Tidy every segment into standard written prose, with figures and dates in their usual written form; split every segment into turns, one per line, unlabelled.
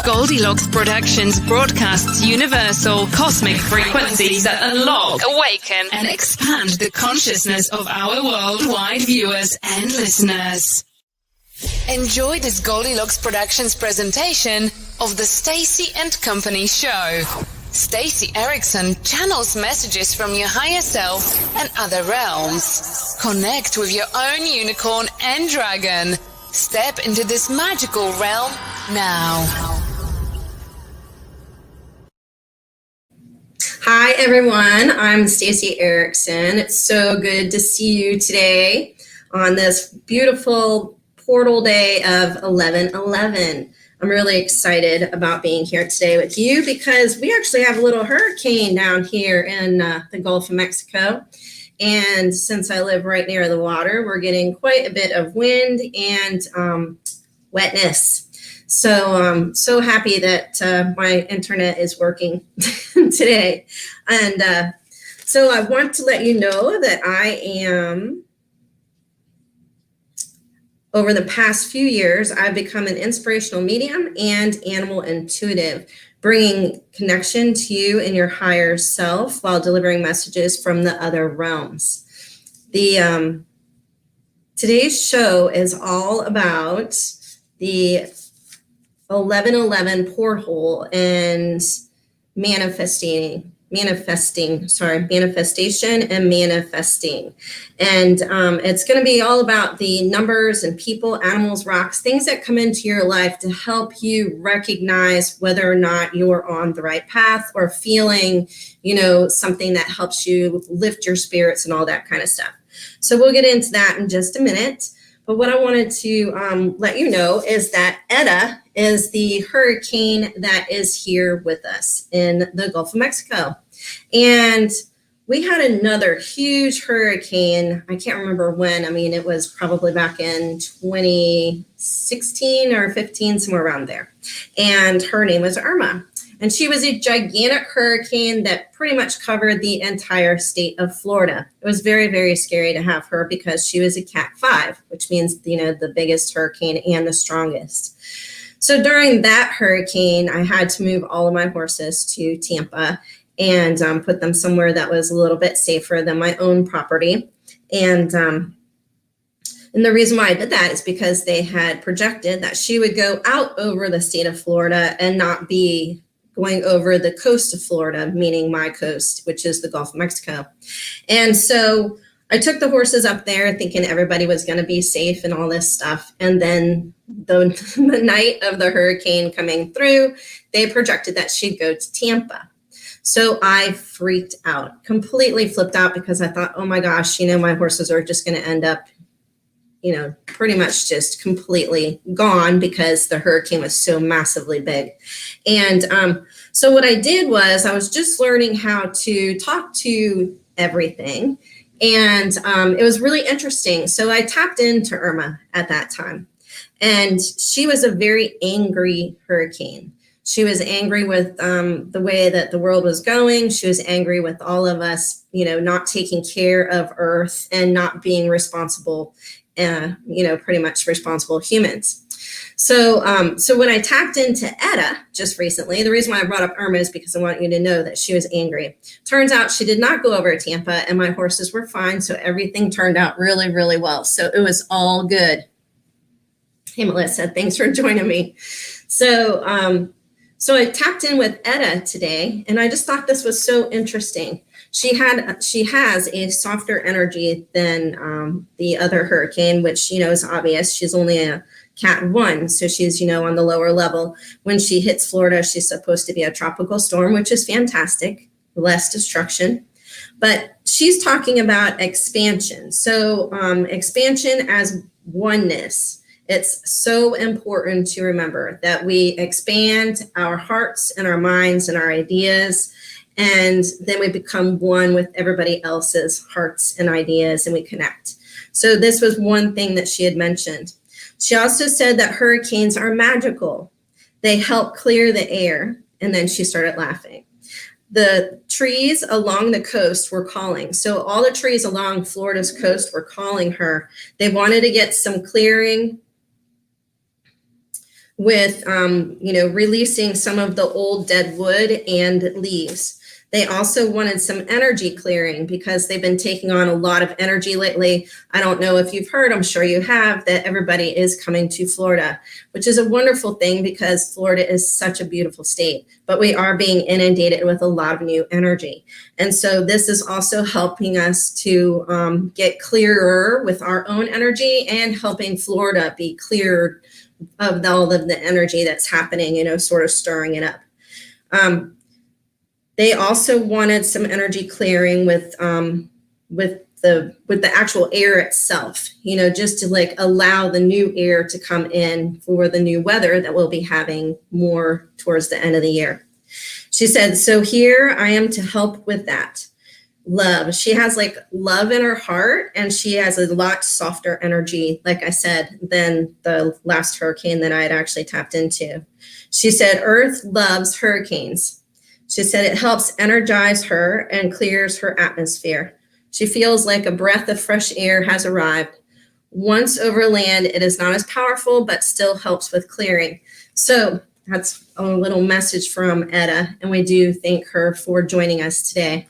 Goldylocks Productions broadcasts universal cosmic frequencies that unlock, awaken, and expand the consciousness of our worldwide viewers and listeners. Enjoy this Goldylocks Productions presentation of the Stacey and Company show. Stacey Ericson channels messages from your higher self and other realms. Connect with your own unicorn and dragon. Step into this magical realm now.
Hi everyone, I'm Stacey Ericson. It's so good to see you today on this beautiful portal day of 11/11. I'm really excited about being here today with you because we actually have a little hurricane down here in the Gulf of Mexico. And since I live right near the water, we're getting quite a bit of wind and wetness. So I'm so happy that my internet is working today. And so I want to let you know that I am, over the past few years, I've become an inspirational medium and animal intuitive, bringing connection to you and your higher self while delivering messages from the other realms. Today's show is all about the 11/11 porthole and manifestation and manifesting. And it's going to be all about the numbers and people, animals, rocks, things that come into your life to help you recognize whether or not you're on the right path or feeling, something that helps you lift your spirits and all that kind of stuff. So we'll get into that in just a minute. But what I wanted to let you know is that Eta is the hurricane that is here with us in the Gulf of Mexico. And we had another huge hurricane. I can't remember when. I mean, it was probably back in 2016 or 15, somewhere around there. And her name was Irma. And she was a gigantic hurricane that pretty much covered the entire state of Florida. It was very, very scary to have her because she was a Cat 5, which means, the biggest hurricane and the strongest. So during that hurricane, I had to move all of my horses to Tampa and put them somewhere that was a little bit safer than my own property. And the reason why I did that is because they had projected that she would go out over the state of Florida and not be going over the coast of Florida, meaning my coast, which is the Gulf of Mexico. And so I took the horses up there thinking everybody was going to be safe and all this stuff. And then the night of the hurricane coming through, they projected that she'd go to Tampa. So I freaked out, completely flipped out because I thought, oh my gosh, my horses are just going to end up pretty much just completely gone because the hurricane was so massively big. And so what I did was I was just learning how to talk to everything. And it was really interesting. So I tapped into Irma at that time. And she was a very angry hurricane. She was angry with the way that the world was going. She was angry with all of us, not taking care of Earth and not being responsible, pretty much responsible humans. So when I tapped into Eta just recently, the reason why I brought up Irma is because I want you to know that she was angry. Turns out she did not go over to Tampa and my horses were fine. So everything turned out really, really well. So it was all good. Hey, Melissa, thanks for joining me. So I tapped in with Eta today and I just thought this was so interesting. She has a softer energy than the other hurricane, which, is obvious. She's only a Cat 1, so she's, on the lower level. When she hits Florida, she's supposed to be a tropical storm, which is fantastic, less destruction. But she's talking about expansion. So expansion as oneness. It's so important to remember that we expand our hearts and our minds and our ideas, and then we become one with everybody else's hearts and ideas, and we connect. So this was one thing that she had mentioned. She also said that hurricanes are magical. They help clear the air. And then she started laughing. The trees along the coast were calling. So all the trees along Florida's coast were calling her. They wanted to get some clearing with, releasing some of the old dead wood and leaves. They also wanted some energy clearing because they've been taking on a lot of energy lately. I don't know if you've heard, I'm sure you have, that everybody is coming to Florida, which is a wonderful thing because Florida is such a beautiful state, but we are being inundated with a lot of new energy. And so this is also helping us to get clearer with our own energy and helping Florida be cleared of all of the energy that's happening, sort of stirring it up. They also wanted some energy clearing with the actual air itself, just to like allow the new air to come in for the new weather that we'll be having more towards the end of the year. She said, so here I am to help with that. Love. She has like love in her heart, and she has a lot softer energy, like I said, than the last hurricane that I had actually tapped into. She said, Earth loves hurricanes. She said it helps energize her and clears her atmosphere. She feels like a breath of fresh air has arrived. Once over land, it is not as powerful, but still helps with clearing. So that's a little message from Etta, and we do thank her for joining us today.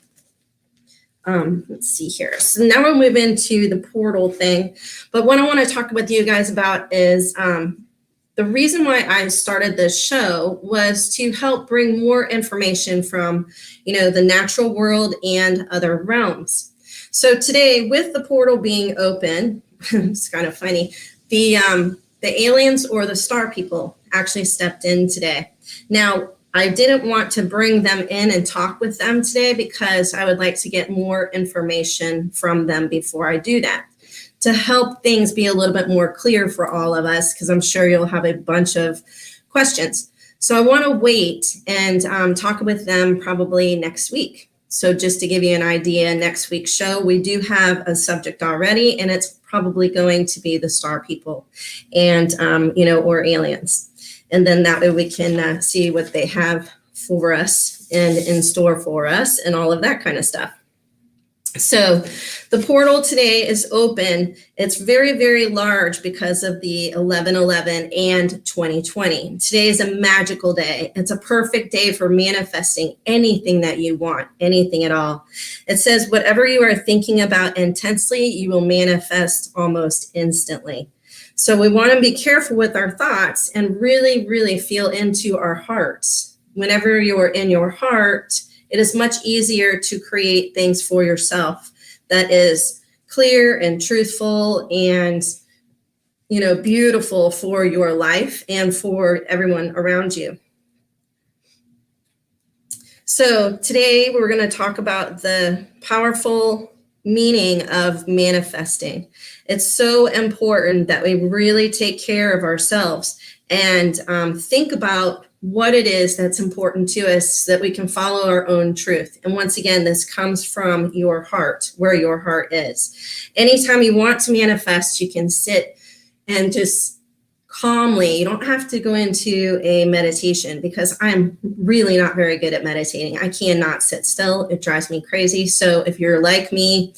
Let's see here. So now we'll move into the portal thing. But what I want to talk with you guys about is the reason why I started this show was to help bring more information from, the natural world and other realms. So today, with the portal being open, it's kind of funny, the aliens or the star people actually stepped in today. Now, I didn't want to bring them in and talk with them today because I would like to get more information from them before I do that, to help things be a little bit more clear for all of us, because I'm sure you'll have a bunch of questions. So I want to wait and talk with them probably next week. So just to give you an idea, next week's show, we do have a subject already, and it's probably going to be the star people and, or aliens. And then that way we can see what they have for us and in store for us and all of that kind of stuff. So the portal today is open. It's very, very large because of the 11/11 and 2020. Today is a magical day. It's a perfect day for manifesting anything that you want, anything at all. It says whatever you are thinking about intensely, you will manifest almost instantly. So we want to be careful with our thoughts and really, really feel into our hearts. Whenever you're in your heart, it is much easier to create things for yourself that is clear and truthful and, beautiful for your life and for everyone around you. So today we're going to talk about the powerful meaning of manifesting. It's so important that we really take care of ourselves and think about what it is that's important to us so that we can follow our own truth. And once again, this comes from your heart, where your heart is. Anytime you want to manifest, you can sit and just calmly, you don't have to go into a meditation, because I'm really not very good at meditating. I cannot sit still. It drives me crazy. So if you're like me,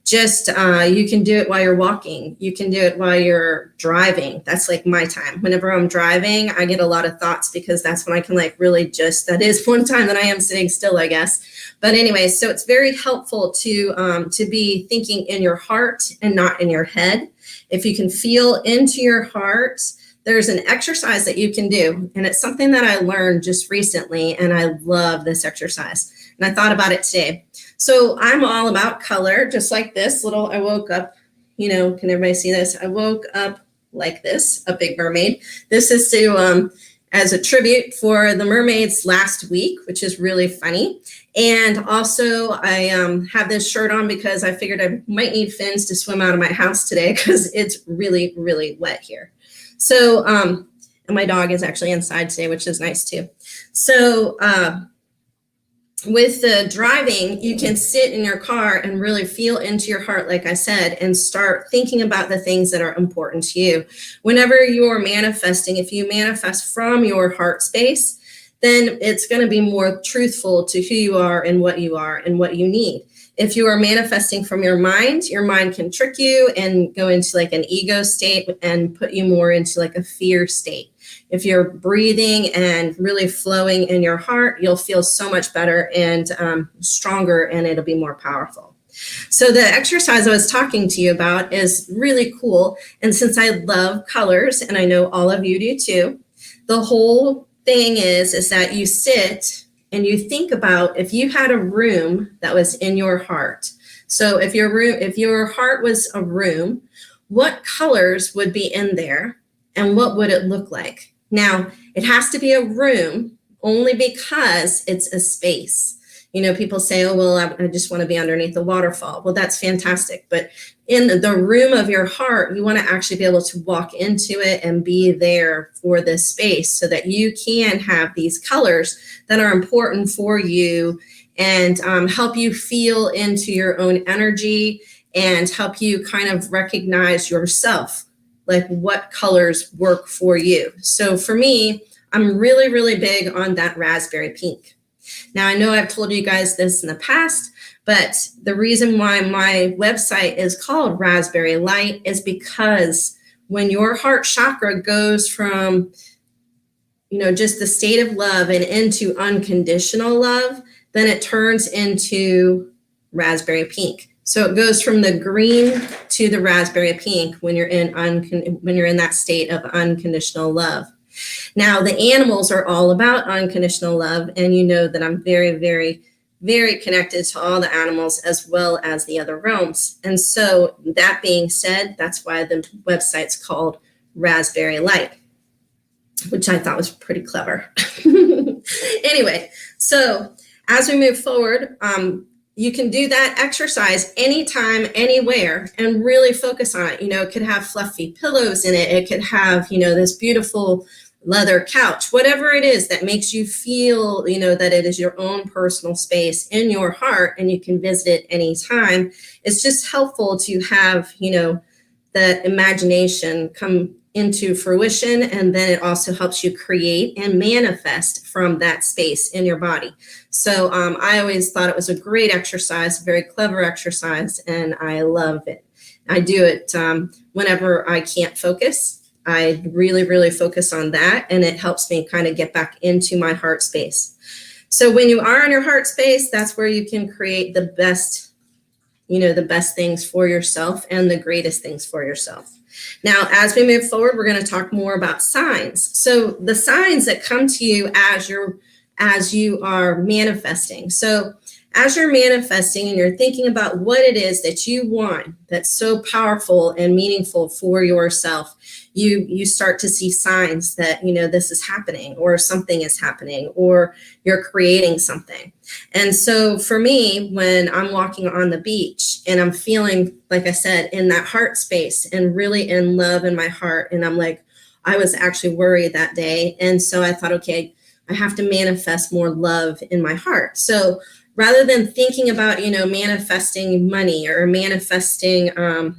just you can do it while you're walking. You can do it while you're driving. That's like my time. Whenever I'm driving, I get a lot of thoughts because that's when I can that is one time that I am sitting still, I guess. But anyway, so it's very helpful to be thinking in your heart and not in your head. If you can feel into your heart, there's an exercise that you can do. And it's something that I learned just recently, and I love this exercise. And I thought about it today. So I'm all about color, just like this I woke up, can everybody see this? I woke up like this, a big mermaid. This is to, as a tribute for the mermaids last week, which is really funny. And also I have this shirt on because I figured I might need fins to swim out of my house today because it's really, really wet here. So, and my dog is actually inside today, which is nice too. So, with the driving, you can sit in your car and really feel into your heart, like I said, and start thinking about the things that are important to you. Whenever you're manifesting, if you manifest from your heart space, then it's going to be more truthful to who you are and what you need. If you are manifesting from your mind can trick you and go into like an ego state and put you more into like a fear state. If you're breathing and really flowing in your heart, you'll feel so much better and stronger, and it'll be more powerful. So the exercise I was talking to you about is really cool. And since I love colors, and I know all of you do too, the whole thing is that you sit and you think about if you had a room that was in your heart. So if your heart was a room, what colors would be in there and what would it look like? Now, it has to be a room only because it's a space. You know, people say, oh, well, I just want to be underneath the waterfall. Well, that's fantastic. But in the room of your heart, you want to actually be able to walk into it and be there for this space so that you can have these colors that are important for you and help you feel into your own energy and help you kind of recognize yourself, like what colors work for you. So for me, I'm really, really big on that raspberry pink. Now, I know I've told you guys this in the past, but the reason why my website is called Raspberry Light is because when your heart chakra goes from, just the state of love and into unconditional love, then it turns into raspberry pink. So it goes from the green to the raspberry pink when you're in that state of unconditional love. Now, the animals are all about unconditional love, and you know that I'm very, very, very connected to all the animals as well as the other realms. And so that being said, that's why the website's called Raspberry Light, which I thought was pretty clever. Anyway, so as we move forward, you can do that exercise anytime, anywhere, and really focus on it. It could have fluffy pillows in it. It could have, this beautiful leather couch, whatever it is that makes you feel, that it is your own personal space in your heart and you can visit it anytime. It's just helpful to have, that imagination come into fruition, and then it also helps you create and manifest from that space in your body. So I always thought it was a great exercise, a very clever exercise, and I love it. I do it whenever I can't focus. I really, really focus on that, and it helps me kind of get back into my heart space. So when you are in your heart space, that's where you can create the best, the best things for yourself and the greatest things for yourself. Now, as we move forward, we're going to talk more about signs. So the signs that come to you as you are manifesting. So as you're manifesting and you're thinking about what it is that you want that's so powerful and meaningful for yourself, you start to see signs that, this is happening or something is happening or you're creating something. And so for me, when I'm walking on the beach and I'm feeling, like I said, in that heart space and really in love in my heart, and I'm like, I was actually worried that day. And so I thought, okay, I have to manifest more love in my heart. So rather than thinking about, manifesting money or manifesting, I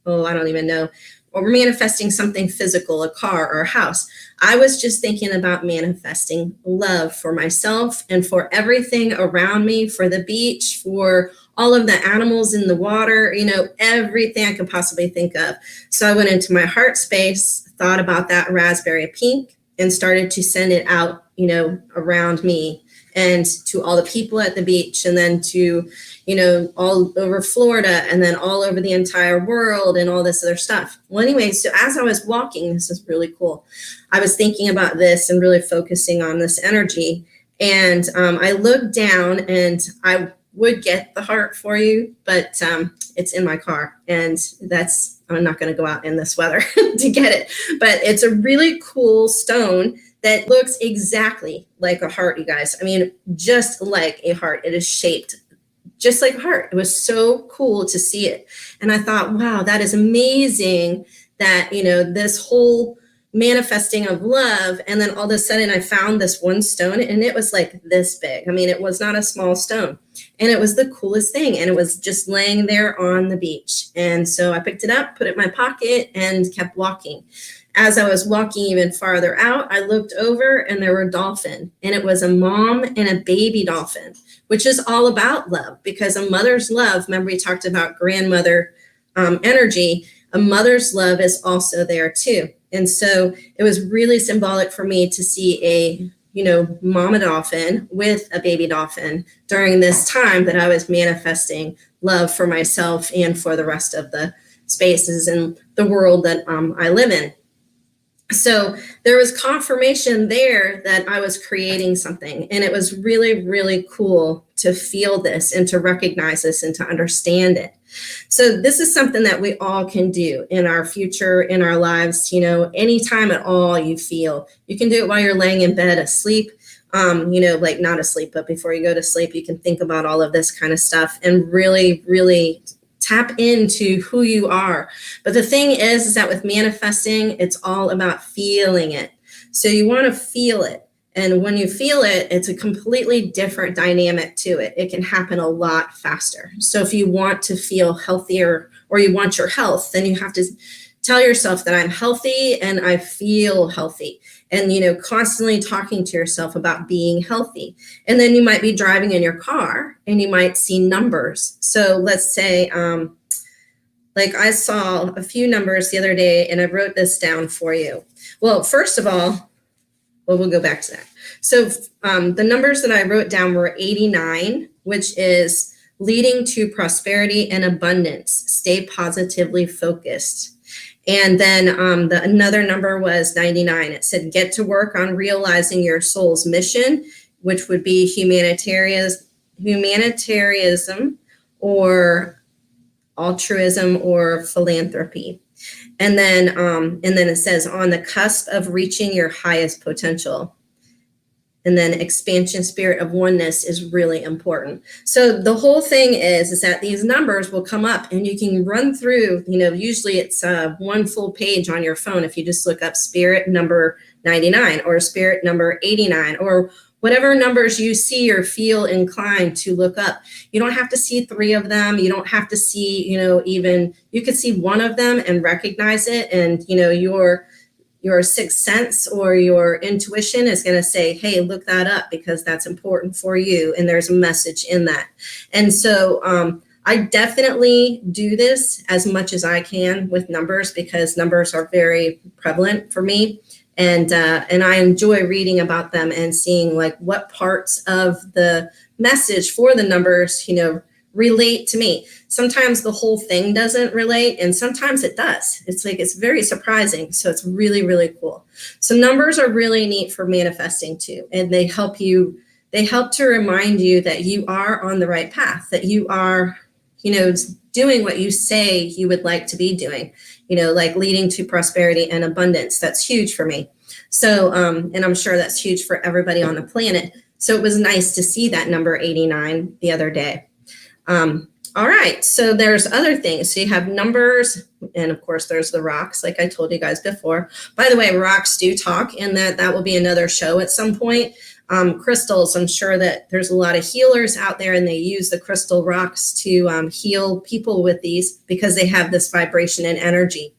don't even know, or manifesting something physical, a car or a house, I was just thinking about manifesting love for myself and for everything around me, for the beach, for all of the animals in the water, everything I could possibly think of. So I went into my heart space, thought about that raspberry pink, and started to send it out, around me and to all the people at the beach, and then to, all over Florida, and then all over the entire world and all this other stuff. Well, anyway, so as I was walking, this is really cool. I was thinking about this and really focusing on this energy. And I looked down, and I would get the heart for you, but it's in my car, and I'm not going to go out in this weather to get it. But it's a really cool stone that looks exactly like a heart, you guys. I mean, just like a heart. It is shaped just like a heart. It was so cool to see it. And I thought, wow, that is amazing that, this whole manifesting of love. And then all of a sudden I found this one stone, and it was like this big. I mean, it was not a small stone, and it was the coolest thing. And it was just laying there on the beach. And so I picked it up, put it in my pocket, and kept walking. as I was walking even farther out, I looked over and there were a dolphin, and it was a mom and a baby dolphin, which is all about love, because a mother's love, remember we talked about grandmother energy, a mother's love is also there too. And so it was really symbolic for me to see a, mama dolphin with a baby dolphin during this time that I was manifesting love for myself and for the rest of the spaces and the world that I live in. So there was confirmation there that I was creating something, and it was really, really cool to feel this and to recognize this and to understand it. So this is something that we all can do in our future, in our lives, anytime at all you feel. You can do it while you're laying in bed asleep, like not asleep, but before you go to sleep, you can think about all of this kind of stuff and really, really tap into who you are. But the thing is that with manifesting, it's all about feeling it. So you want to feel it. And when you feel it, it's a completely different dynamic to it. It can happen a lot faster. So if you want to feel healthier or you want your health, then you have to tell yourself that I'm healthy and I feel healthy. And, constantly talking to yourself about being healthy. And then you might be driving in your car and you might see numbers. So let's say, like I saw a few numbers the other day and I wrote this down for you. Well, first of all, we'll go back to that. So the numbers that I wrote down were 89, which is leading to prosperity and abundance. Stay positively focused. And then another number was 99. It said, get to work on realizing your soul's mission, which would be humanitarianism or altruism or philanthropy. And then it says, on the cusp of reaching your highest potential. And then expansion spirit of oneness is really important. So the whole thing is that these numbers will come up and you can run through, usually it's one full page on your phone if you just look up spirit number 99 or spirit number 89 or whatever numbers you see or feel inclined to look up. You don't have to see 3 of them. You don't have to see, even you could see one of them and recognize it. And, your sixth sense or your intuition is going to say, hey, look that up because that's important for you. And there's a message in that. And so I definitely do this as much as I can with numbers because numbers are very prevalent for me. And I enjoy reading about them and seeing like what parts of the message for the numbers, relate to me. Sometimes the whole thing doesn't relate and sometimes it does. It's very surprising. So it's really, really cool. So numbers are really neat for manifesting too. And they help to remind you that you are on the right path, that you are, doing what you say you would like to be doing, like leading to prosperity and abundance. That's huge for me. So, and I'm sure that's huge for everybody on the planet. So it was nice to see that number 89 the other day. All right, so there's other things. So you have numbers, and of course there's the rocks, like I told you guys before. By the way, rocks do talk, and that will be another show at some point. Crystals, I'm sure that there's a lot of healers out there, and they use the crystal rocks to heal people with these because they have this vibration and energy.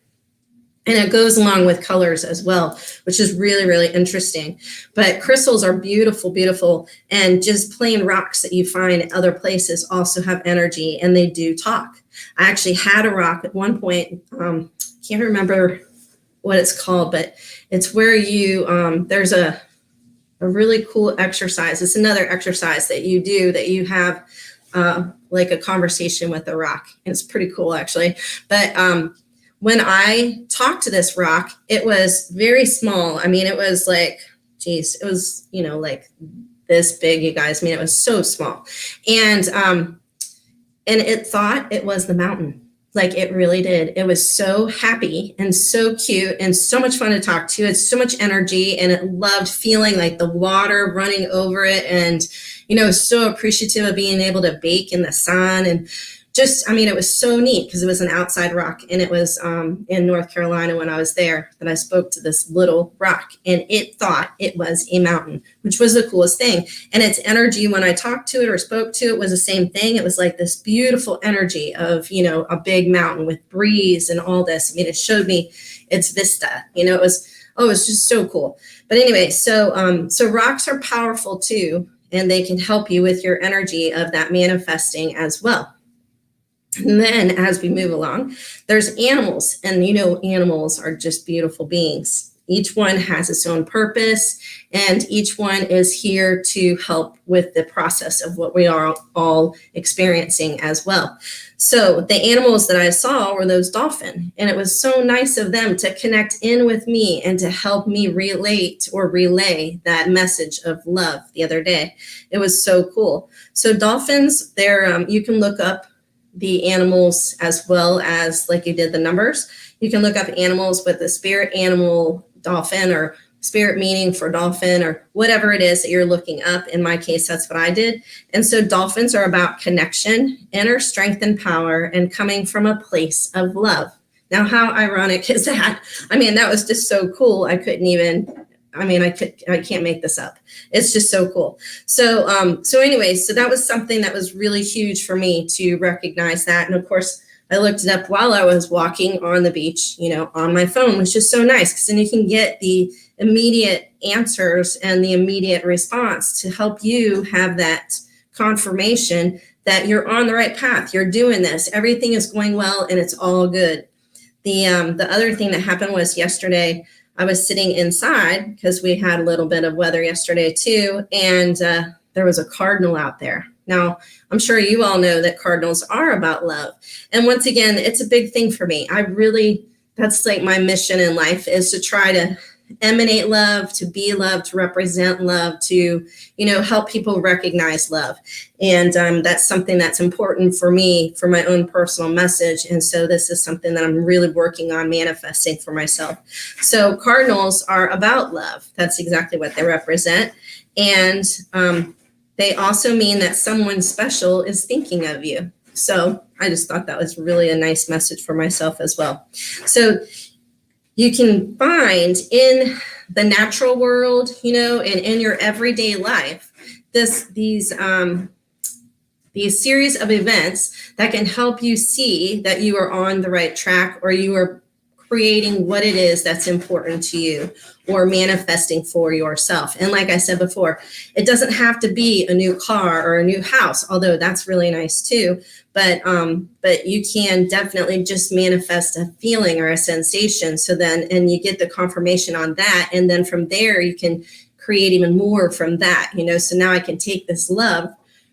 And it goes along with colors as well, which is really, really interesting. But crystals are beautiful, beautiful. And just plain rocks that you find at other places also have energy and they do talk. I actually had a rock at one point. Can't remember what it's called, but it's where you, there's a really cool exercise. It's another exercise that you do that you have like a conversation with the rock. And it's pretty cool actually. But when I talked to this rock, it was very small. I mean, it was like, geez, it was, like this big, you guys. I mean, it was so small. And it thought it was the mountain. Like it really did. It was so happy and so cute and so much fun to talk to. It's so much energy and it loved feeling like the water running over it and, so appreciative of being able to bake in the sun and it was so neat because it was an outside rock, and it was in North Carolina when I was there that I spoke to this little rock, and it thought it was a mountain, which was the coolest thing. And its energy when I talked to it or spoke to it was the same thing. It was like this beautiful energy of, a big mountain with breeze and all this. I mean, it showed me its vista, it was just so cool. But anyway, so rocks are powerful too, and they can help you with your energy of that manifesting as well. And then as we move along, there's animals, and animals are just beautiful beings. Each one has its own purpose, and each one is here to help with the process of what we are all experiencing as well. So the animals that I saw were those dolphins, and it was so nice of them to connect in with me and to help me relay that message of love the other day. It was so cool. So dolphins, you can look up the animals as well as like you did the numbers. You can look up animals with the spirit animal dolphin or spirit meaning for dolphin or whatever it is that you're looking up. In my case, that's what I did. And so dolphins are about connection, inner strength and power, and coming from a place of love. Now, how ironic is that? I mean, that was just so cool. I can't make this up. It's just so cool. So anyway, so that was something that was really huge for me to recognize that. And of course, I looked it up while I was walking on the beach, on my phone, which is so nice because then you can get the immediate answers and the immediate response to help you have that confirmation that you're on the right path. You're doing this. Everything is going well and it's all good. The other thing that happened was yesterday, I was sitting inside because we had a little bit of weather yesterday too. And there was a cardinal out there. Now, I'm sure you all know that cardinals are about love. And once again, it's a big thing for me. That's like my mission in life is to try to emanate love, to be love, to represent love, to, help people recognize love. And that's something that's important for me, for my own personal message. And so this is something that I'm really working on manifesting for myself. So cardinals are about love. That's exactly what they represent. And they also mean that someone special is thinking of you. So I just thought that was really a nice message for myself as well. So you can find in the natural world, and in your everyday life, these series of events that can help you see that you are on the right track or you are creating what it is that's important to you or manifesting for yourself. And like I said before, it doesn't have to be a new car or a new house, although that's really nice too. But you can definitely just manifest a feeling or a sensation. So then, and you get the confirmation on that. And then from there, you can create even more from that, so now I can take this love,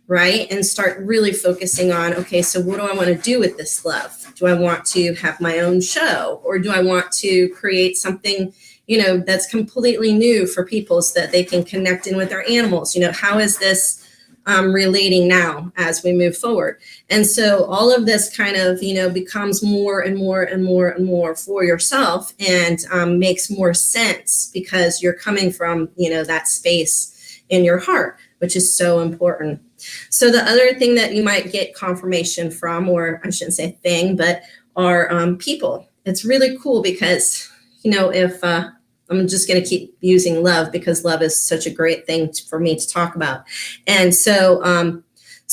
right, and start really focusing on, okay, so what do I want to do with this love? Do I want to have my own show, or do I want to create something, that's completely new for people so that they can connect in with their animals? How is this relating now as we move forward? And so all of this kind of, becomes more and more and more and more for yourself and makes more sense because you're coming from, that space in your heart, which is so important. So the other thing that you might get confirmation from, or I shouldn't say thing, but are people. It's really cool because, if I'm just going to keep using love because love is such a great thing for me to talk about. And so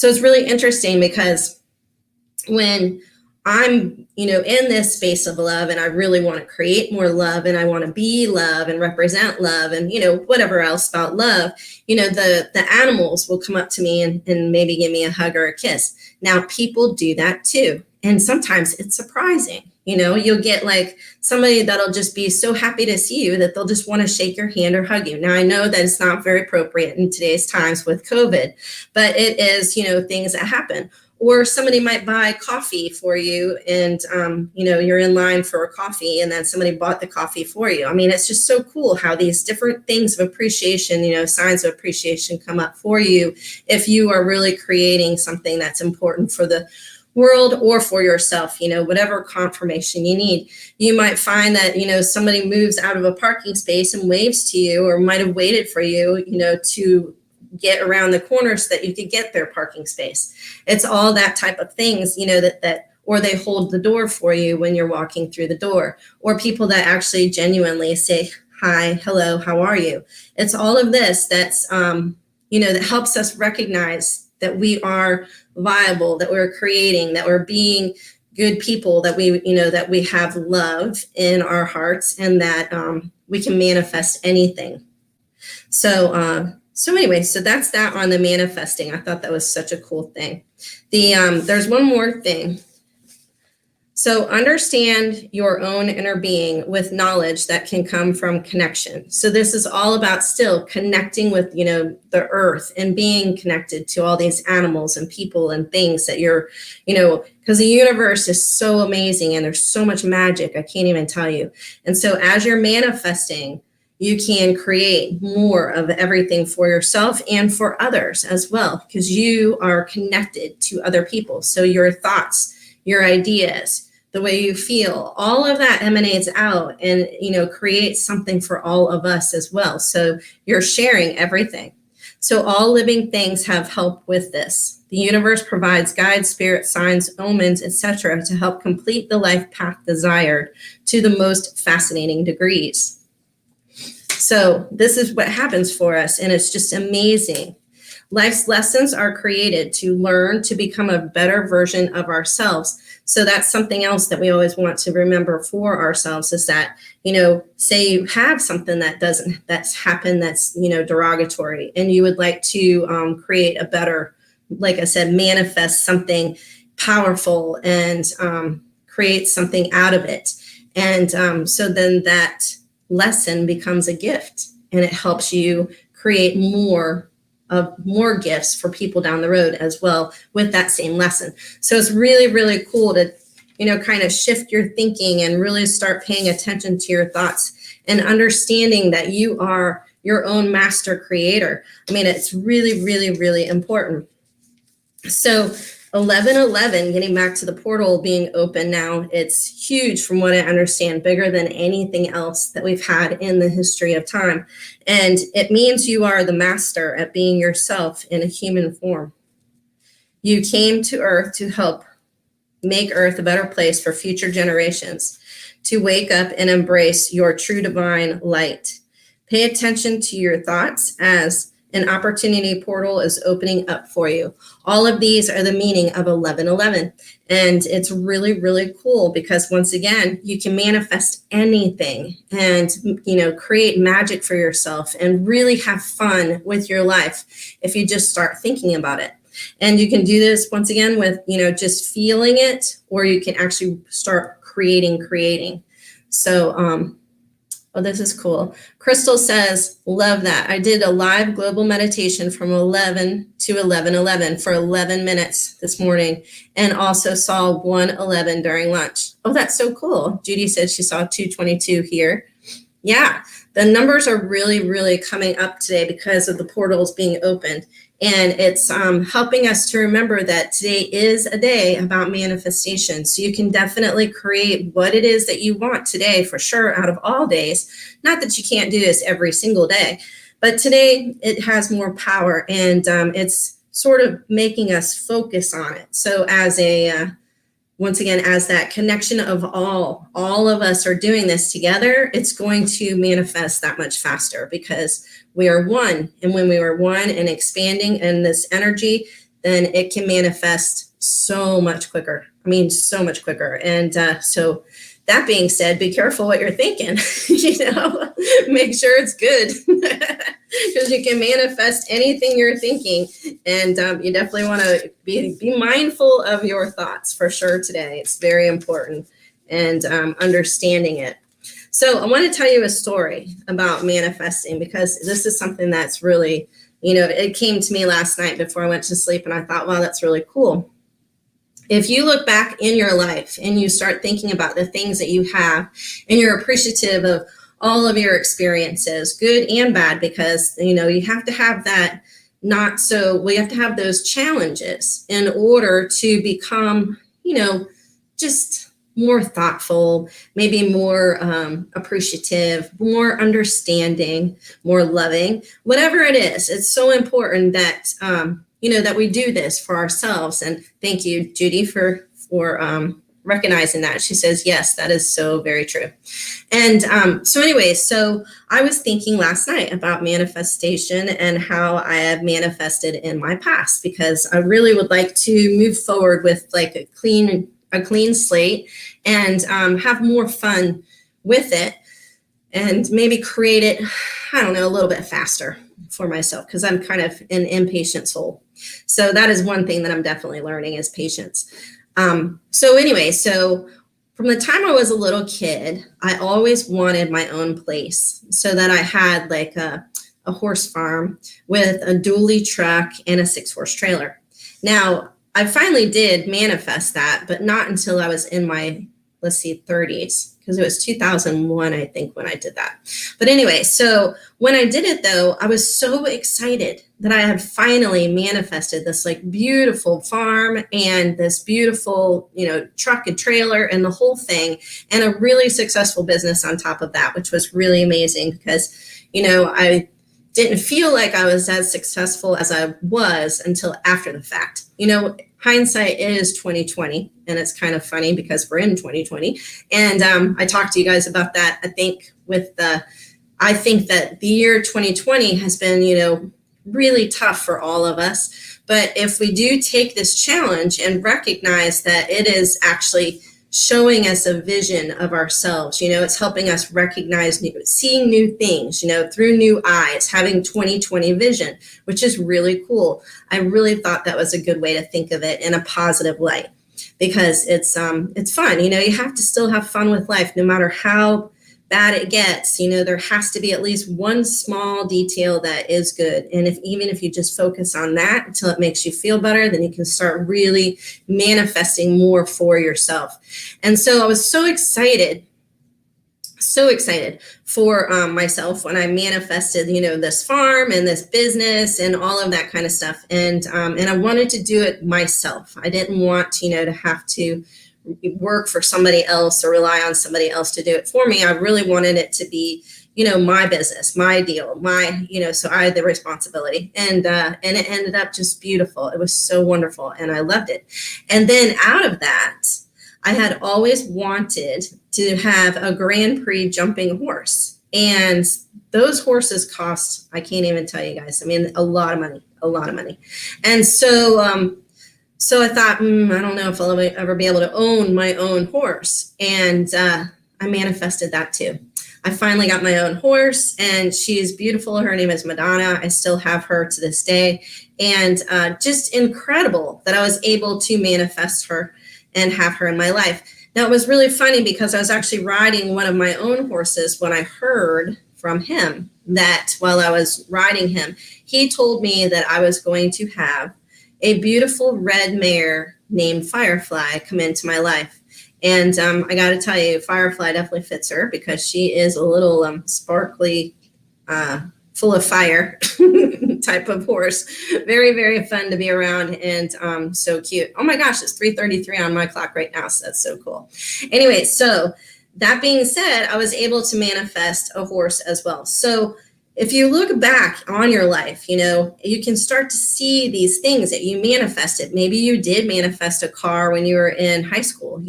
it's really interesting because when I'm, in this space of love and I really want to create more love and I want to be love and represent love and, whatever else about love, the animals will come up to me and maybe give me a hug or a kiss. Now, people do that too. And sometimes it's surprising. You'll get like somebody that'll just be so happy to see you that they'll just want to shake your hand or hug you. Now, I know that it's not very appropriate in today's times with COVID, but it is, things that happen. Or somebody might buy coffee for you and, you're in line for a coffee and then somebody bought the coffee for you. I mean, it's just so cool how these different things of appreciation, signs of appreciation come up for you if you are really creating something that's important for the world or for yourself, whatever confirmation you need. You might find that, somebody moves out of a parking space and waves to you or might have waited for you, to get around the corner so that you could get their parking space. It's all that type of things, or they hold the door for you when you're walking through the door, or people that actually genuinely say, hi, hello, how are you? It's all of this that's, that helps us recognize that we are viable, that we're creating, that we're being good people, that we have love in our hearts, and that we can manifest anything. So anyway, so that's that on the manifesting. I thought that was such a cool thing. There's one more thing. So understand your own inner being with knowledge that can come from connection. So this is all about still connecting with, the earth and being connected to all these animals and people and things that you're, because the universe is so amazing and there's so much magic. I can't even tell you. And so as you're manifesting, you can create more of everything for yourself and for others as well, because you are connected to other people. So your thoughts, your ideas, the way you feel, all of that emanates out and, creates something for all of us as well. So you're sharing everything. So all living things have help with this. The universe provides guides, spirits, signs, omens, etc. to help complete the life path desired to the most fascinating degrees. So this is what happens for us, and it's just amazing. Life's lessons are created to learn to become a better version of ourselves. So that's something else that we always want to remember for ourselves is that, say you have something that's happened that's, derogatory, and you would like to create a better, like I said, manifest something powerful and create something out of it. And so then that lesson becomes a gift, and it helps you create more gifts for people down the road as well with that same lesson. So it's really, really cool to, kind of shift your thinking and really start paying attention to your thoughts and understanding that you are your own master creator. I mean, it's really, really, really important. So 1111, getting back to the portal being open now, it's huge from what I understand, bigger than anything else that we've had in the history of time. And it means you are the master at being yourself in a human form. You came to Earth to help make Earth a better place for future generations, to wake up and embrace your true divine light. Pay attention to your thoughts as an opportunity portal is opening up for you. All of these are the meaning of 1111. And it's really, really cool because once again, you can manifest anything and, create magic for yourself and really have fun with your life if you just start thinking about it. And you can do this once again with, just feeling it, or you can actually start creating. So, this is cool. Crystal says, love that. I did a live global meditation from 11 to 11:11 for 11 minutes this morning, and also saw 1:11 during lunch. Oh, that's so cool. Judy said she saw 2:22 here. Yeah, the numbers are really, really coming up today because of the portals being opened. And it's helping us to remember that today is a day about manifestation. So you can definitely create what it is that you want today for sure out of all days. Not that you can't do this every single day, but today it has more power, and it's sort of making us focus on it. So as once again, as that connection of all of us are doing this together, it's going to manifest that much faster because we are one. And when we are one and expanding in this energy, then it can manifest so much quicker. I mean, so much quicker. And so that being said, be careful what you're thinking, make sure it's good because you can manifest anything you're thinking. And you definitely want to be mindful of your thoughts for sure today. It's very important, and understanding it. So I want to tell you a story about manifesting because this is something that's really, it came to me last night before I went to sleep, and I thought, wow, that's really cool. If you look back in your life and you start thinking about the things that you have, and you're appreciative of all of your experiences, good and bad, because, you have to have that we have to have those challenges in order to become, just more thoughtful, maybe more appreciative, more understanding, more loving, whatever it is. It's so important that, that we do this for ourselves. And thank you, Judy, for recognizing that. She says, yes, that is so very true. And so I was thinking last night about manifestation and how I have manifested in my past, because I really would like to move forward with like a clean slate and have more fun with it, and maybe create it, I don't know, a little bit faster for myself, because I'm kind of an impatient soul. So that is one thing that I'm definitely learning is patience. So from the time I was a little kid, I always wanted my own place, so that I had like a horse farm with a dually truck and a 6-horse trailer. Now, I finally did manifest that, but not until I was in my, 30s, because it was 2001, I think, when I did that. But anyway, so when I did it, though, I was so excited that I had finally manifested this like beautiful farm and this beautiful, truck and trailer and the whole thing, and a really successful business on top of that, which was really amazing because, I didn't feel like I was as successful as I was until after the fact. Hindsight is 2020, and it's kind of funny because we're in 2020. And I talked to you guys about that. I think that the year 2020 has been, really tough for all of us. But if we do take this challenge and recognize that it is actually showing us a vision of ourselves, it's helping us recognize seeing new things, through new eyes, having 2020 vision, which is really cool. I really thought that was a good way to think of it in a positive light, because it's fun. You have to still have fun with life, no matter how bad it gets. There has to be at least one small detail that is good. And even if you just focus on that until it makes you feel better, then you can start really manifesting more for yourself. And so I was so excited for myself when I manifested, this farm and this business and all of that kind of stuff. And I wanted to do it myself. I didn't want, to have to work for somebody else or rely on somebody else to do it for me. I really wanted it to be, my business, my deal, so I had the responsibility, and it ended up just beautiful. It was so wonderful, and I loved it. And then out of that, I had always wanted to have a Grand Prix jumping horse, and those horses cost, I can't even tell you guys. I mean, a lot of money. And so I thought, I don't know if I'll ever be able to own my own horse. And I manifested that too. I finally got my own horse, and she's beautiful. Her name is Madonna. I still have her to this day. And just incredible that I was able to manifest her and have her in my life. Now, it was really funny because I was actually riding one of my own horses when I heard from him that while I was riding him, he told me that I was going to have a beautiful red mare named Firefly come into my life. And I got to tell you, Firefly definitely fits her because she is a little sparkly, full of fire type of horse. Very, very fun to be around, and so cute. Oh my gosh, it's 3:33 on my clock right now, so that's so cool. Anyway, so that being said, I was able to manifest a horse as well. So if you look back on your life, you can start to see these things that you manifested. Maybe you did manifest a car when you were in high school,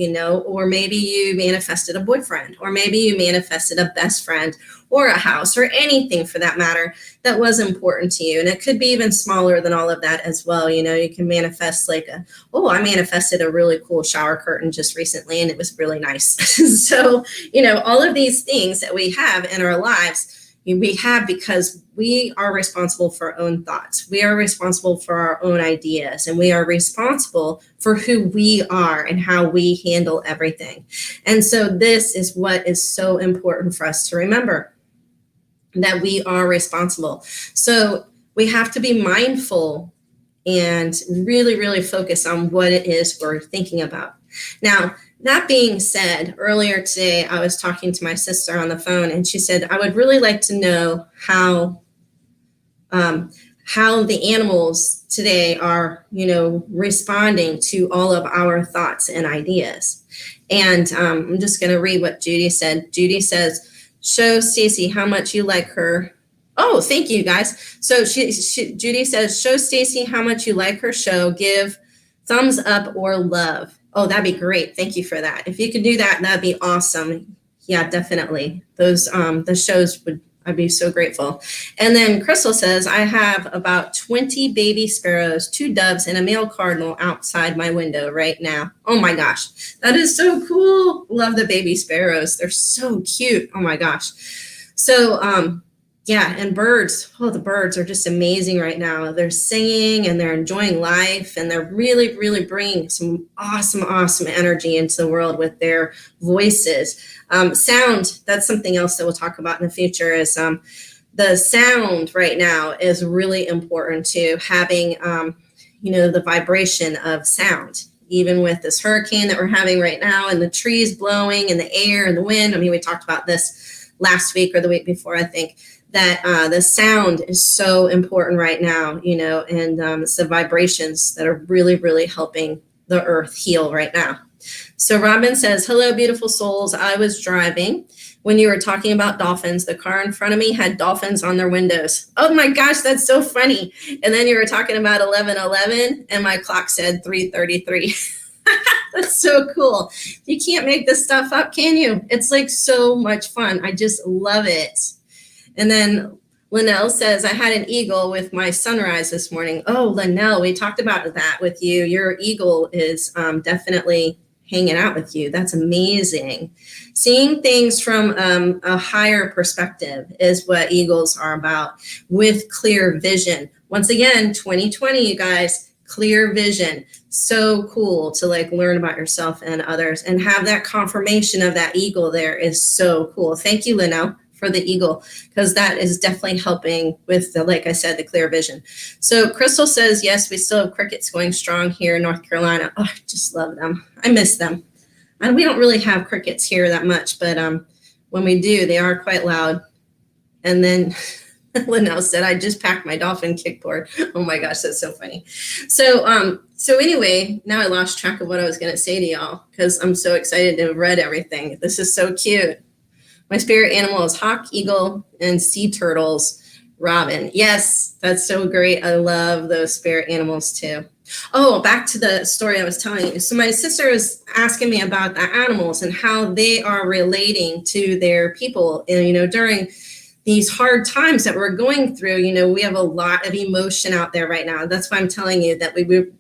or maybe you manifested a boyfriend, or maybe you manifested a best friend or a house or anything for that matter that was important to you. And it could be even smaller than all of that as well. You can manifest I manifested a really cool shower curtain just recently, and it was really nice. So, all of these things that we have in our lives, we have because we are responsible for our own thoughts. We are responsible for our own ideas, and we are responsible for who we are and how we handle everything. And so this is what is so important for us to remember, that we are responsible. So we have to be mindful and really, really focus on what it is we're thinking about. Now, that being said, earlier today, I was talking to my sister on the phone, and she said, I would really like to know how the animals today are, responding to all of our thoughts and ideas. And I'm just going to read what Judy said. Judy says, show Stacey how much you like her. Oh, thank you guys. So Judy says, show Stacey how much you like her show. Give thumbs up or love. Oh, that'd be great. Thank you for that. If you could do that, that'd be awesome. Yeah, definitely. Those the shows I'd be so grateful. And then Crystal says, I have about 20 baby sparrows, 2 doves, and a male cardinal outside my window right now. Oh my gosh, that is so cool. Love the baby sparrows. They're so cute. Oh my gosh. So, yeah, and birds. Oh, the birds are just amazing right now. They're singing and they're enjoying life, and they're really, really bringing some awesome energy into the world with their voices. Sound, that's something else that we'll talk about in the future, is the sound right now is really important to having, the vibration of sound. Even with this hurricane that we're having right now, and the trees blowing and the air and the wind. I mean, we talked about this last week or the week before, I think, that the sound is so important right now, and it's the vibrations that are really, really helping the earth heal right now. So Robin says, hello, beautiful souls. I was driving when you were talking about dolphins. The car in front of me had dolphins on their windows. Oh my gosh, that's so funny. And then you were talking about 11:11 and my clock said 3:33. That's so cool. You can't make this stuff up, can you? It's like so much fun. I just love it. And then Linnell says, I had an eagle with my sunrise this morning. Oh, Linnell, we talked about that with you. Your eagle is definitely hanging out with you. That's amazing. Seeing things from a higher perspective is what eagles are about, with clear vision. Once again, 2020, you guys, clear vision. So cool to learn about yourself and others, and have that confirmation of that eagle there is so cool. Thank you, Linnell, for the eagle, because that is definitely helping with like I said, the clear vision. So Crystal says, yes, we still have crickets going strong here in North Carolina. Oh, I just love them. I miss them. And we don't really have crickets here that much, but when we do, they are quite loud. And then Linnell said, I just packed my dolphin kickboard. Oh my gosh, that's so funny. So anyway, now I lost track of what I was going to say to y'all, because I'm so excited to have read everything. This is so cute. My spirit animal is hawk, eagle, and sea turtles. Robin. Yes, that's so great. I love those spirit animals too. Oh, back to the story I was telling you. So my sister was asking me about the animals and how they are relating to their people. And, during these hard times that we're going through, we have a lot of emotion out there right now. That's why I'm telling you that we would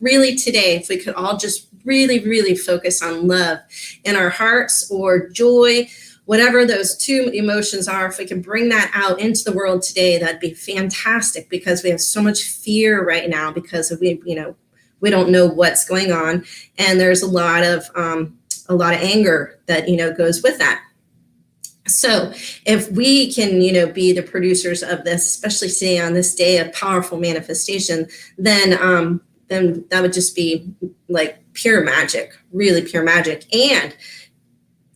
really today, if we could all just really, really focus on love in our hearts, or joy, whatever those 2 emotions are, if we can bring that out into the world today, that'd be fantastic, because we have so much fear right now because of, we don't know what's going on. And there's a lot of anger that, goes with that. So if we can, be the producers of this, especially say on this day of powerful manifestation, then that would just be like pure magic, really pure magic. And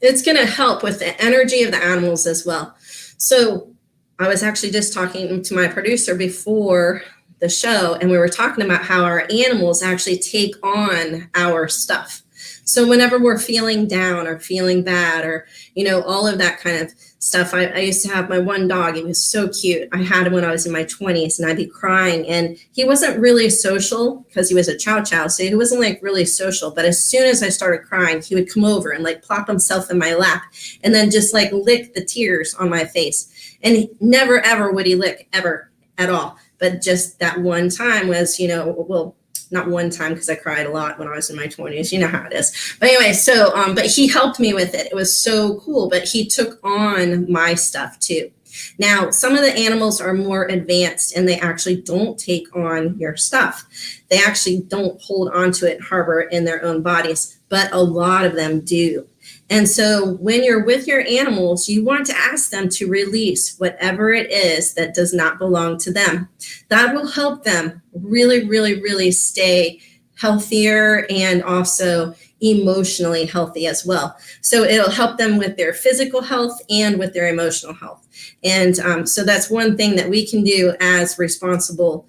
it's going to help with the energy of the animals as well. So I was actually just talking to my producer before the show, and we were talking about how our animals actually take on our stuff. So whenever we're feeling down or feeling bad, or, all of that kind of stuff, I used to have my one dog. He was so cute. I had him when I was in my 20s, and I'd be crying, and he wasn't really social because he was a chow chow. So he wasn't really social. But as soon as I started crying, he would come over and plop himself in my lap, and then just lick the tears on my face. And never, ever would he lick ever at all. But just that one time was, not one time, because I cried a lot when I was in my 20s. You know how it is. But anyway, so, but he helped me with it. It was so cool. But he took on my stuff too. Now, some of the animals are more advanced, and they actually don't take on your stuff. They actually don't hold on to it and harbor it in their own bodies, but a lot of them do. And so when you're with your animals, you want to ask them to release whatever it is that does not belong to them. That will help them really, really, really stay healthier, and also emotionally healthy as well. So it'll help them with their physical health and with their emotional health. And so that's one thing that we can do as responsible,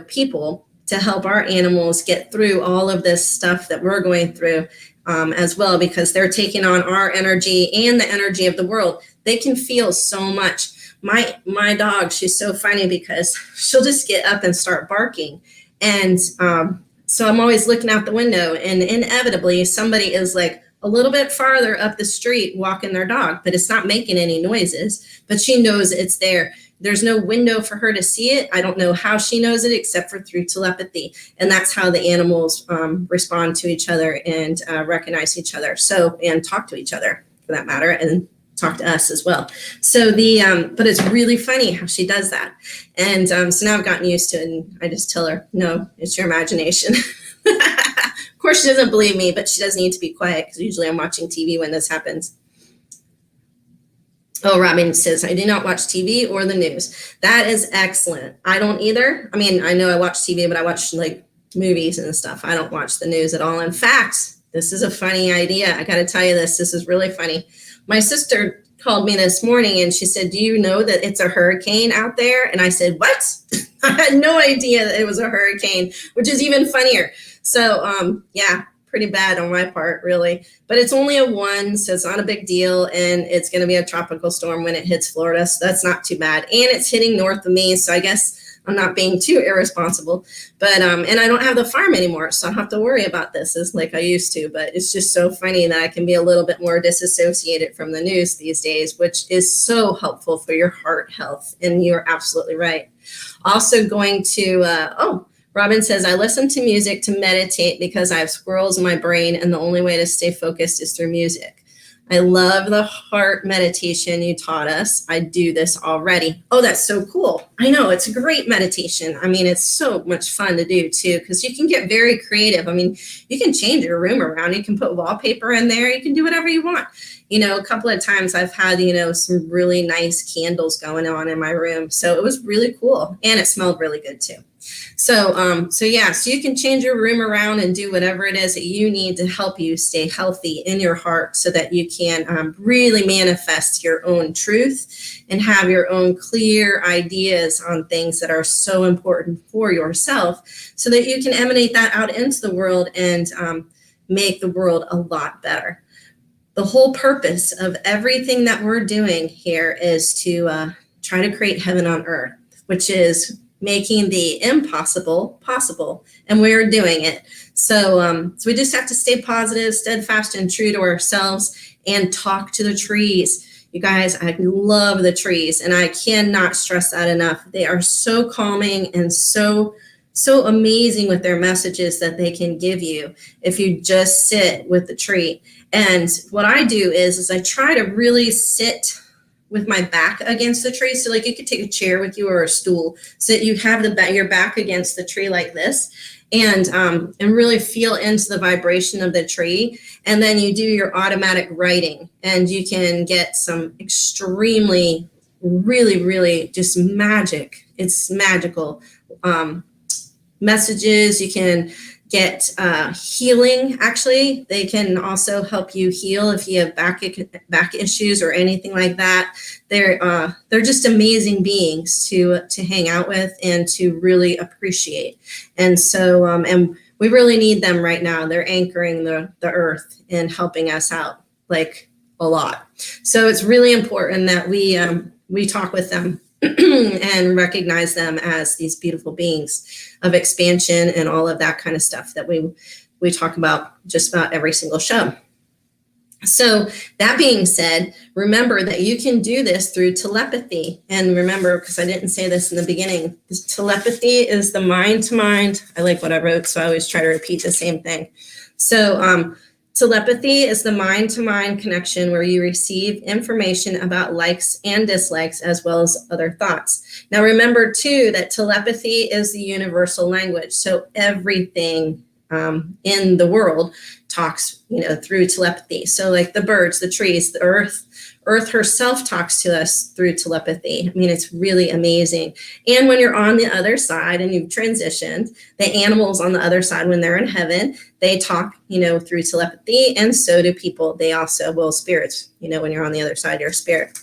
people, to help our animals get through all of this stuff that we're going through. as well, because they're taking on our energy and the energy of the world. They can feel so much. My dog, she's so funny because she'll just get up and start barking. And so I'm always looking out the window, and inevitably somebody is like a little bit farther up the street walking their dog, but it's not making any noises, but she knows it's there. There's no window for her to see it. I don't know how she knows it except for through telepathy. And that's how the animals respond to each other and recognize each other. So, and talk to each other for that matter, and talk to us as well. So but it's really funny how she does that. And so now I've gotten used to it, and I just tell her, no, it's your imagination. Of course, she doesn't believe me, but she does need to be quiet because usually I'm watching TV when this happens. Oh, Robin says, I do not watch TV or the news. That is excellent. I don't either. I mean, I know I watch TV, but I watch like movies and stuff. I don't watch the news at all. In fact, this is a funny idea. I got to tell you this. This is really funny. My sister called me this morning and she said, do you know that it's a hurricane out there? And I said, what? I had no idea that it was a hurricane, which is even funnier. So, yeah, pretty bad on my part, really. But it's only a 1, so it's not a big deal. And it's going to be a tropical storm when it hits Florida. So that's not too bad. And it's hitting north of me. So I guess I'm not being too irresponsible. But, and I don't have the farm anymore, so I don't have to worry about this as like I used to. But it's just so funny that I can be a little bit more disassociated from the news these days, which is so helpful for your heart health. And you're absolutely right. Also going to, Robin says, I listen to music to meditate because I have squirrels in my brain and the only way to stay focused is through music. I love the heart meditation you taught us. I do this already. Oh, that's so cool. I know, it's a great meditation. I mean, it's so much fun to do too, because you can get very creative. I mean, you can change your room around. You can put wallpaper in there. You can do whatever you want. You know, a couple of times I've had, you know, some really nice candles going on in my room. So it was really cool. And it smelled really good too. So yeah, so you can change your room around and do whatever it is that you need to help you stay healthy in your heart so that you can really manifest your own truth and have your own clear ideas on things that are so important for yourself so that you can emanate that out into the world and make the world a lot better. The whole purpose of everything that we're doing here is to try to create heaven on earth, which is making the impossible possible, and we're doing it. So we just have to stay positive, steadfast, and true to ourselves, and talk to the trees. You guys, I love the trees, and I cannot stress that enough. They are so calming and so amazing with their messages that they can give you if you just sit with the tree. And what I do is I try to really sit with my back against the tree. So like you could take a chair with you or a stool so that you have your back against the tree like this, and really feel into the vibration of the tree. And then you do your automatic writing, and you can get some extremely, really, really just magic. It's magical messages. You can get healing. Actually, they can also help you heal if you have back issues or anything like that. They're just amazing beings to hang out with and to really appreciate. And so and we really need them right now. They're anchoring the earth and helping us out like a lot. So it's really important that we talk with them and recognize them as these beautiful beings of expansion and all of that kind of stuff that we talk about just about every single show. So that being said, remember that you can do this through telepathy. And remember, because I didn't say this in the beginning, telepathy is the mind to mind. I like what I wrote, so I always try to repeat the same thing. So telepathy is the mind-to-mind connection where you receive information about likes and dislikes as well as other thoughts. Now remember too that telepathy is the universal language. So everything in the world talks, through telepathy. So like the birds, the trees, the earth herself talks to us through telepathy. I mean, it's really amazing. And when you're on the other side and you've transitioned, the animals on the other side, when they're in heaven, they talk, through telepathy, and so do people. They also will spirits, when you're on the other side, you're a spirit.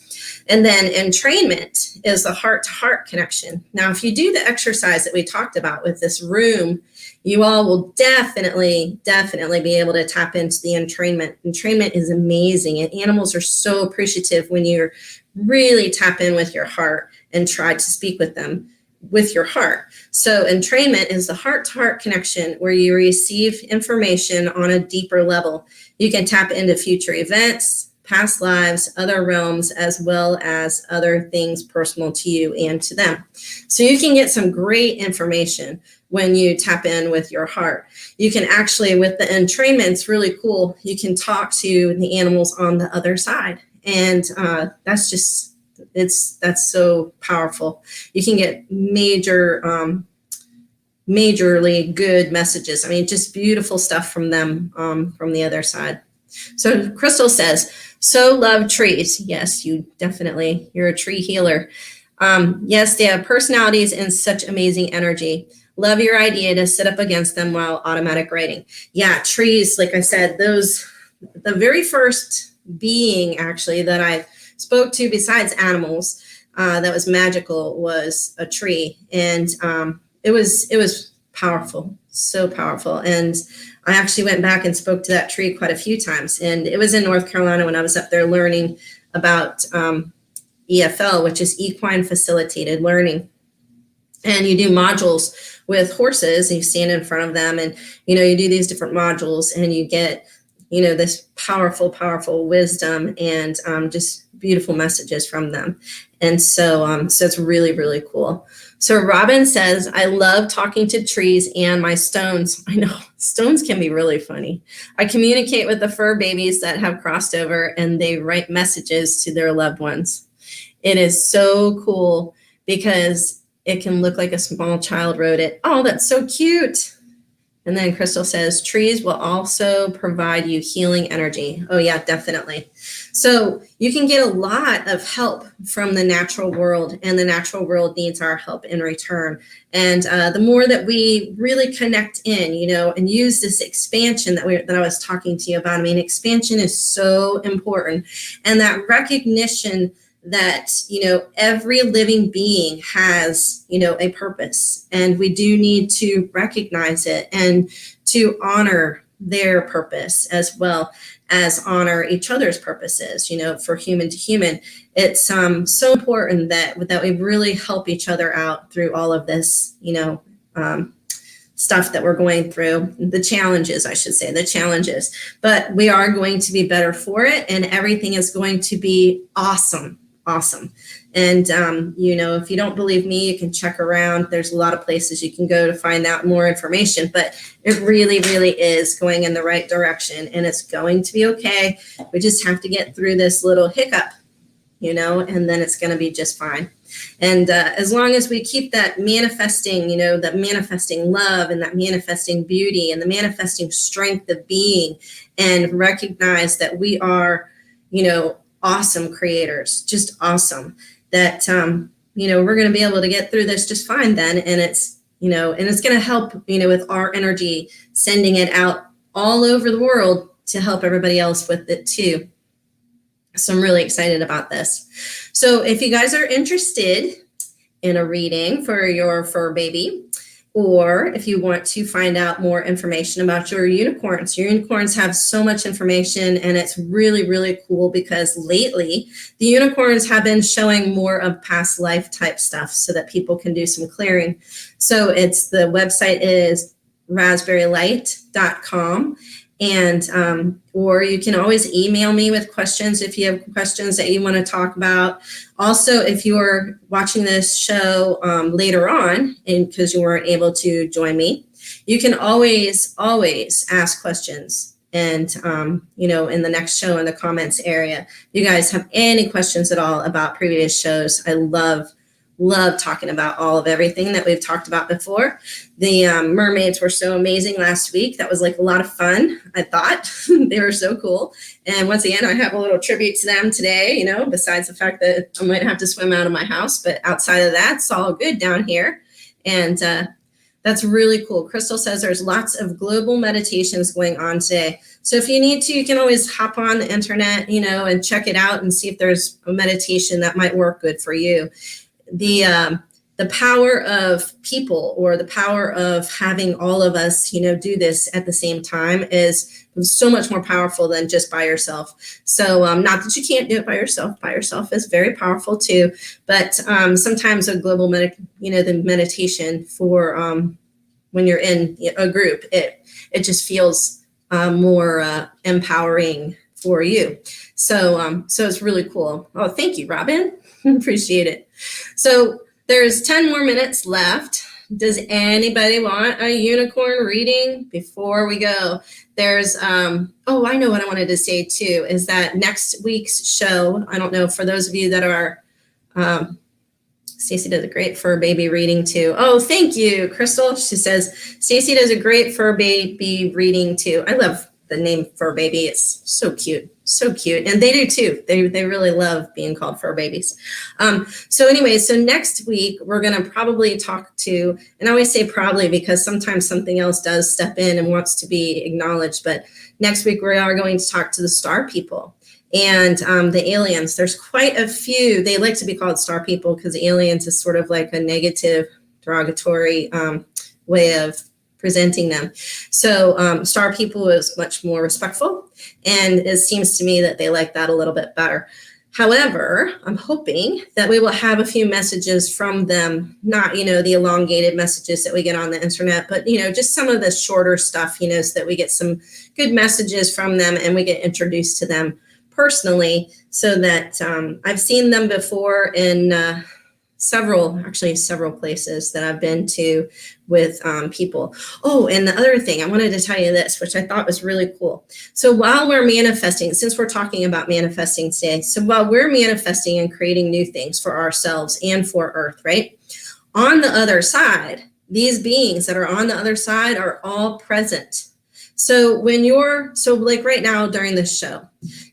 And then entrainment is the heart-to-heart connection. Now, if you do the exercise that we talked about with this room, you all will definitely be able to tap into the entrainment. Entrainment is amazing, and animals are so appreciative when you really tap in with your heart and try to speak with them with your heart. So entrainment is the heart-to-heart connection where you receive information on a deeper level. You can tap into future events, past lives, other realms, as well as other things personal to you and to them. So you can get some great information when you tap in with your heart. You can actually, with the entrainment, it's really cool. You can talk to the animals on the other side. And that's so powerful. You can get majorly good messages. I mean, just beautiful stuff from them, from the other side. So Crystal says, so love trees. Yes, you're a tree healer. Yes, they have personalities and such amazing energy. Love your idea to sit up against them while automatic writing. Yeah, trees, like I said, the very first being actually that I spoke to besides animals that was magical was a tree. And it was powerful, so powerful. And I actually went back and spoke to that tree quite a few times. And it was in North Carolina when I was up there learning about EFL, which is equine facilitated learning. And you do modules with horses, and you stand in front of them, and you do these different modules, and you get this powerful wisdom and just beautiful messages from them. And so it's really, really cool. So Robin says, I love talking to trees and my stones. I know stones can be really funny. I communicate with the fur babies that have crossed over, and they write messages to their loved ones. It is so cool because it can look like a small child wrote it. Oh, that's so cute. And then Crystal says, trees will also provide you healing energy. Oh yeah, definitely. So you can get a lot of help from the natural world, and the natural world needs our help in return. And the more that we really connect in, and use this expansion that I was talking to you about. I mean, expansion is so important. And that recognition that, every living being has, a purpose, and we do need to recognize it and to honor their purpose as well as honor each other's purposes, for human to human. It's so important that we really help each other out through all of this, stuff that we're going through, the challenges, but we are going to be better for it, and everything is going to be awesome. And, if you don't believe me, you can check around. There's a lot of places you can go to find out more information, but it really, really is going in the right direction, and it's going to be okay. We just have to get through this little hiccup, and then it's going to be just fine. And as long as we keep that manifesting, that manifesting love and that manifesting beauty and the manifesting strength of being, and recognize that we are, awesome creators, just awesome, that, we're going to be able to get through this just fine then. And it's, and it's going to help, with our energy, sending it out all over the world to help everybody else with it too. So I'm really excited about this. So if you guys are interested in a reading for your fur baby, or if you want to find out more information about your unicorns have so much information, and it's really, really cool because lately the unicorns have been showing more of past life type stuff so that people can do some clearing. So the website is raspberrylight.com. And, or you can always email me with questions if you have questions that you want to talk about. Also, if you're watching this show later on, and because you weren't able to join me, you can always ask questions. And, in the next show in the comments area, if you guys have any questions at all about previous shows, I love talking about all of everything that we've talked about before. The mermaids were so amazing last week. That was like a lot of fun, I thought. They were so cool. And once again, I have a little tribute to them today, besides the fact that I might have to swim out of my house. But outside of that, it's all good down here. And That's really cool. Crystal says there's lots of global meditations going on today. So if you need to, you can always hop on the internet, and check it out and see if there's a meditation that might work good for you. The power of people, or the power of having all of us, do this at the same time is so much more powerful than just by yourself. So not that you can't do it by yourself. By yourself is very powerful too. But sometimes a global, the meditation for when you're in a group, it just feels more empowering for you. So it's really cool. Oh, thank you, Robin. Appreciate it. So there's 10 more minutes left. Does anybody want a unicorn reading before we go? There's, I know what I wanted to say too, is that next week's show, I don't know, for those of you that are, Stacey does a great fur baby reading too. Oh, thank you, Crystal. She says, Stacey does a great fur baby reading too. I love the name fur baby. It's so cute. So cute. And they do too. They really love being called fur babies. So next week we're going to probably talk to, and I always say probably because sometimes something else does step in and wants to be acknowledged. But next week we are going to talk to the star people and the aliens. There's quite a few. They like to be called star people because aliens is sort of like a negative, derogatory way of presenting them. So star people is much more respectful, and it seems to me that they like that a little bit better. However, I'm hoping that we will have a few messages from them, not, the elongated messages that we get on the internet, but, just some of the shorter stuff, so that we get some good messages from them and we get introduced to them personally, so that I've seen them before in several places that I've been to with people. Oh, and the other thing, I wanted to tell you this, which I thought was really cool. So while we're manifesting, since we're talking about manifesting today, so while we're manifesting and creating new things for ourselves and for Earth, right? On the other side, these beings that are on the other side are all present. So like right now during this show,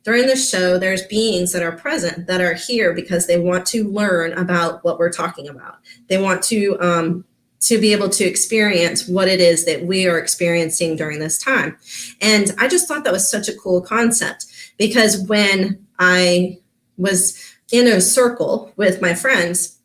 there's beings that are present that are here because they want to learn about what we're talking about. They want to be able to experience what it is that we are experiencing during this time. And I just thought that was such a cool concept, because when I was in a circle with my friends,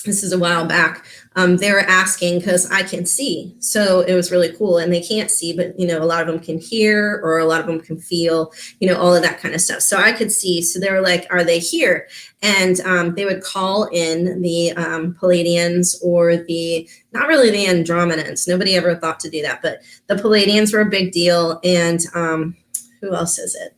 this is a while back, they were asking, because I can see. So it was really cool. And they can't see, but, a lot of them can hear, or a lot of them can feel, all of that kind of stuff. So I could see. So they were like, are they here? And they would call in the Palladians, or not really the Andromedans. Nobody ever thought to do that. But the Palladians were a big deal. And who else is it?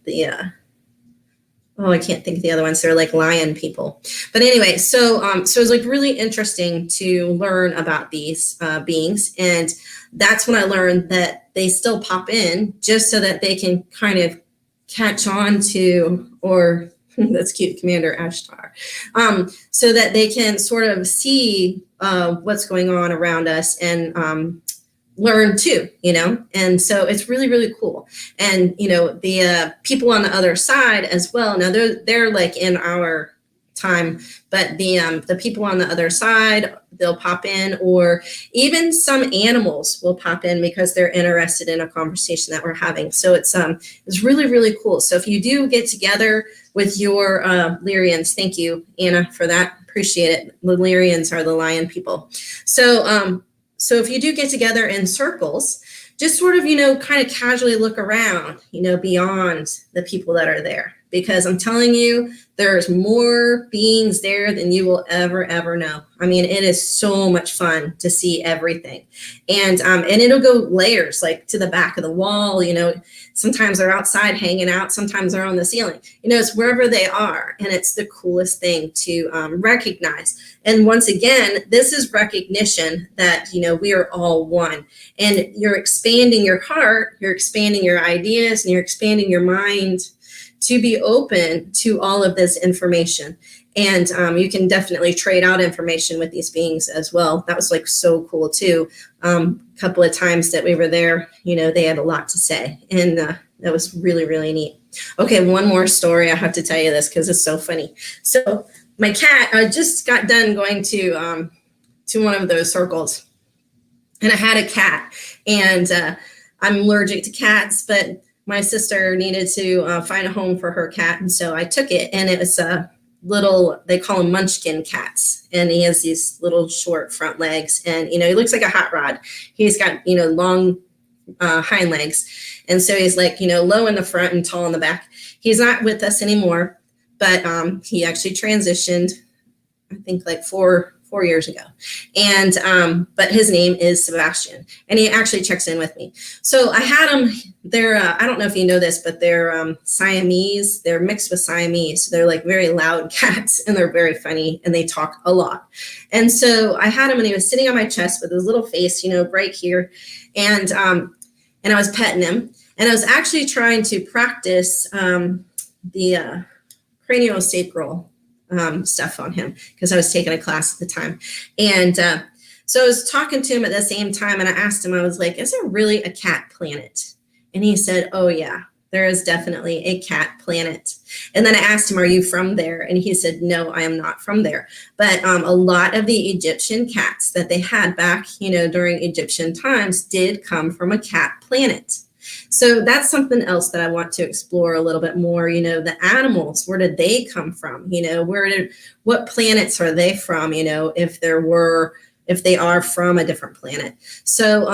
I can't think of the other ones. They're like lion people. But anyway, so it was like really interesting to learn about these beings. And that's when I learned that they still pop in just so that they can kind of catch on to, or that's cute, Commander Ashtar, so that they can sort of see what's going on around us and learn too, and so it's really, really cool. And, the people on the other side as well. Now they're like in our time, but the people on the other side, they'll pop in, or even some animals will pop in because they're interested in a conversation that we're having. So it's really, really cool. So if you do get together with your Lyrians, thank you, Anna, for that. Appreciate it. The Lyrians are the lion people. So if you do get together in circles, just sort of, kind of casually look around, beyond the people that are there, because I'm telling you, there's more beings there than you will ever know. I mean, it is so much fun to see everything. And it'll go layers, like to the back of the wall, sometimes they're outside hanging out, sometimes they're on the ceiling, it's wherever they are. And it's the coolest thing to recognize. And once again, this is recognition that, we are all one, and you're expanding your heart, you're expanding your ideas, and you're expanding your mind to be open to all of this information. And you can definitely trade out information with these beings as well. That was like so cool too. Couple of times that we were there, they had a lot to say, and that was really, really neat. Okay, one more story. I have to tell you this because it's so funny. So my cat, I just got done going to one of those circles, And I had a cat, and I'm allergic to cats, but my sister needed to find a home for her cat. And so I took it, and it was a little, they call them munchkin cats. And he has these little short front legs, and, he looks like a hot rod. He's got, long hind legs. And so he's like, low in the front and tall in the back. He's not with us anymore, but he actually transitioned, I think like four years ago. And, but his name is Sebastian, and he actually checks in with me. So I had them, they're, I don't know if you know this, but they're Siamese. They're mixed with Siamese. So they're like very loud cats, and they're very funny, and they talk a lot. And so I had him, and he was sitting on my chest with his little face, right here. And I was petting him, and I was actually trying to practice the craniosacral stuff on him, because I was taking a class at the time. And so I was talking to him at the same time, and I asked him, I was like, is there really a cat planet? And he said, oh yeah, there is definitely a cat planet. And then I asked him, are you from there? And he said, no, I am not from there. But a lot of the Egyptian cats that they had back, during Egyptian times did come from a cat planet. So that's something else that I want to explore a little bit more. The animals, where did they come from? What planets are they from? If they are from a different planet. So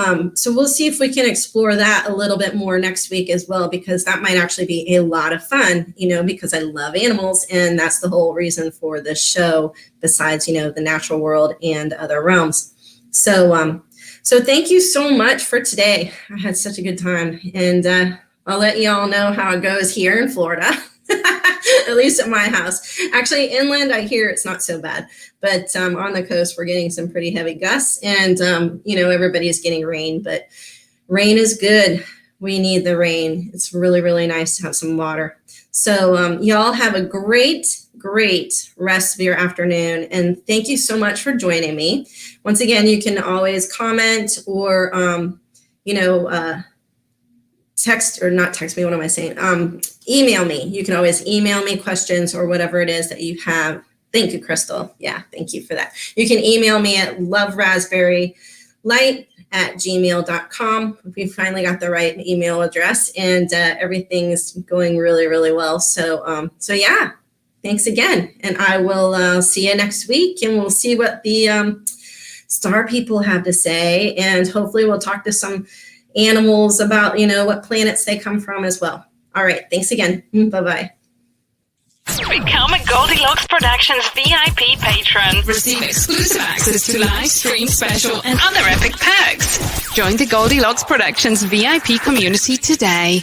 we'll see if we can explore that a little bit more next week as well, because that might actually be a lot of fun, because I love animals, and that's the whole reason for this show, besides, the natural world and other realms. So thank you so much for today. I had such a good time, and I'll let you all know how it goes here in Florida, at least at my house. Actually, inland, I hear it's not so bad, but on the coast, we're getting some pretty heavy gusts, and, everybody's getting rain, but rain is good. We need the rain. It's really, really nice to have some water. So y'all have a great rest of your afternoon. And thank you so much for joining me. Once again, you can always comment or, text, or not text me. What am I saying? Email me. You can always email me questions or whatever it is that you have. Thank you, Crystal. Yeah, thank you for that. You can email me at loveraspberrylight@gmail.com. We finally got the right email address, and everything is going really, really well. So yeah. Thanks again, and I will see you next week, and we'll see what the star people have to say, and hopefully we'll talk to some animals about, what planets they come from as well. All right, thanks again. Bye-bye.
Become a Goldylocks Productions VIP patron. Receive exclusive access to live stream special and other epic perks. Join the Goldylocks Productions VIP community today.